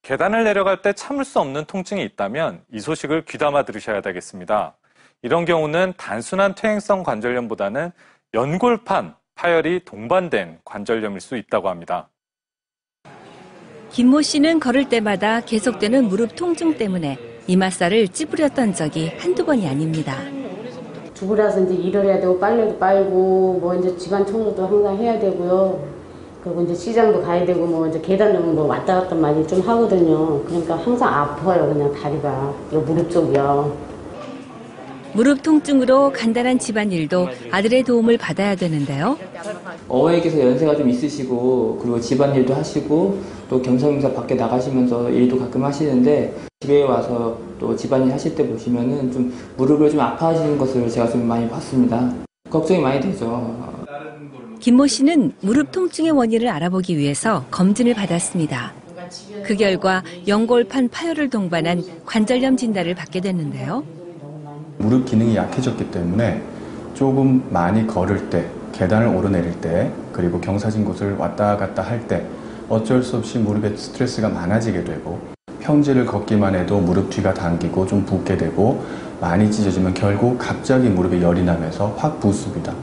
계단을 내려갈 때 참을 수 없는 통증이 있다면 이 소식을 귀담아 들으셔야 되겠습니다. 이런 경우는 단순한 퇴행성 관절염보다는 연골판 파열이 동반된 관절염일 수 있다고 합니다. 김모 씨는 걸을 때마다 계속되는 무릎 통증 때문에 이마살을 찌푸렸던 적이 한두 번이 아닙니다. 주부라서 이제 일을 해야 되고 빨래도 빨고 뭐 이제 집안 청소도 항상 해야 되고요. 그리고 이제 시장도 가야 되고 뭐 이제 계단은 뭐 왔다 갔다 많이 좀 하거든요. 그러니까 항상 아파요. 그냥 다리가. 이 무릎 쪽이요. 무릎 통증으로 간단한 집안일도 아들의 도움을 받아야 되는데요. 어머니께서 연세가 좀 있으시고 그리고 집안일도 하시고 또 겸사겸사 밖에 나가시면서 일도 가끔 하시는데 집에 와서 또 집안일 하실 때 보시면은 좀 무릎을 좀 아파하시는 것을 제가 좀 많이 봤습니다. 걱정이 많이 되죠. 김모 씨는 무릎 통증의 원인을 알아보기 위해서 검진을 받았습니다. 그 결과 연골판 파열을 동반한 관절염 진단을 받게 됐는데요. 무릎 기능이 약해졌기 때문에 조금 많이 걸을 때, 계단을 오르내릴 때, 그리고 경사진 곳을 왔다 갔다 할 때 어쩔 수 없이 무릎에 스트레스가 많아지게 되고 평지를 걷기만 해도 무릎 뒤가 당기고 좀 붓게 되고 많이 찢어지면 결국 갑자기 무릎에 열이 나면서 확 붓습니다.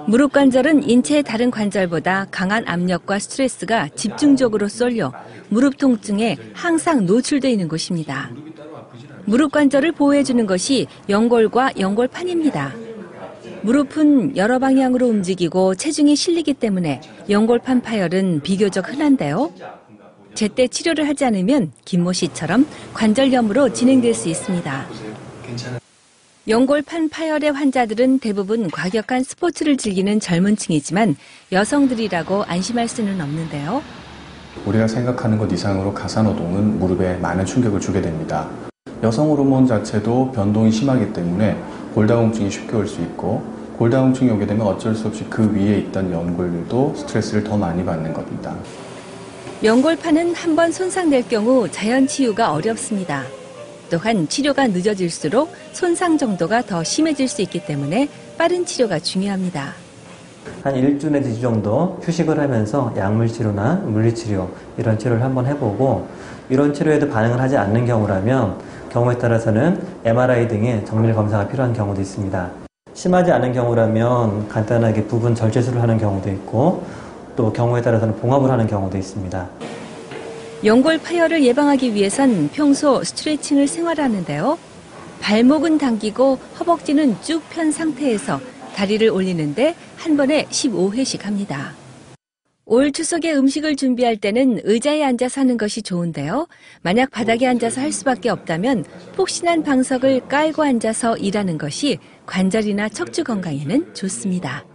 무릎 관절은 인체의 다른 관절보다 강한 압력과 스트레스가 집중적으로 쏠려 무릎 통증에 항상 노출되어 있는 곳입니다. 무릎 관절을 보호해주는 것이 연골과 연골판입니다. 무릎은 여러 방향으로 움직이고 체중이 실리기 때문에 연골판 파열은 비교적 흔한데요. 제때 치료를 하지 않으면 김모 씨처럼 관절염으로 진행될 수 있습니다. 연골판 파열의 환자들은 대부분 과격한 스포츠를 즐기는 젊은 층이지만 여성들이라고 안심할 수는 없는데요. 우리가 생각하는 것 이상으로 가사노동은 무릎에 많은 충격을 주게 됩니다. 여성 호르몬 자체도 변동이 심하기 때문에 골다공증이 쉽게 올 수 있고 골다공증이 오게 되면 어쩔 수 없이 그 위에 있던 연골들도 스트레스를 더 많이 받는 겁니다. 연골판은 한번 손상될 경우 자연 치유가 어렵습니다. 또한 치료가 늦어질수록 손상 정도가 더 심해질 수 있기 때문에 빠른 치료가 중요합니다. 한 1주 내지 2주 정도 휴식을 하면서 약물 치료나 물리치료 이런 치료를 한번 해보고 이런 치료에도 반응을 하지 않는 경우라면 경우에 따라서는 MRI 등의 정밀 검사가 필요한 경우도 있습니다. 심하지 않은 경우라면 간단하게 부분 절제술을 하는 경우도 있고 또 경우에 따라서는 봉합을 하는 경우도 있습니다. 연골 파열을 예방하기 위해선 평소 스트레칭을 생활하는데요. 발목은 당기고 허벅지는 쭉 편 상태에서 다리를 올리는데 한 번에 15회씩 합니다. 올 추석에 음식을 준비할 때는 의자에 앉아서 하는 것이 좋은데요. 만약 바닥에 앉아서 할 수밖에 없다면 폭신한 방석을 깔고 앉아서 일하는 것이 관절이나 척추 건강에는 좋습니다.